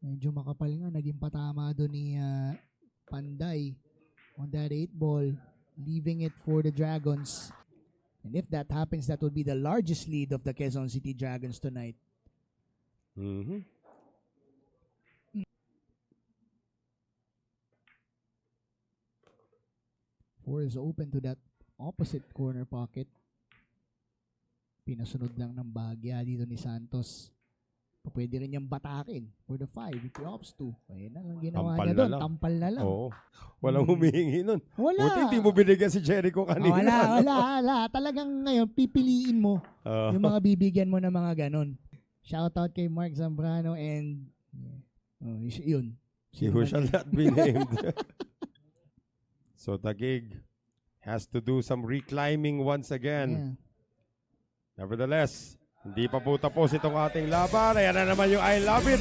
Medyo makapal nga. Naging patama doon ni Panday on that 8 ball. Leaving it for the Dragons. And if that happens, that would be the largest lead of the Quezon City Dragons tonight. Mm-hmm. Four is open to that opposite corner pocket. Pinasunod lang ng bagya dito ni Santos. Pwede rin niyang batakin for the 5. If he opts to. Ayun na lang ginawa Tampal niya na doon. lang. Tampal na lang. Oo. Walang humihingi nun. Wala. Buti hindi mo binigyan si Jericho kanina. Wala. Talagang ngayon, pipiliin mo yung mga bibigyan mo ng mga ganon. Shoutout kay Mark Zambrano and yun. He who shall not be named. So Taguig has to do some reclimbing once again. Yeah. Nevertheless, hindi pa po tapos itong ating laban. Ayan na naman yung I love it.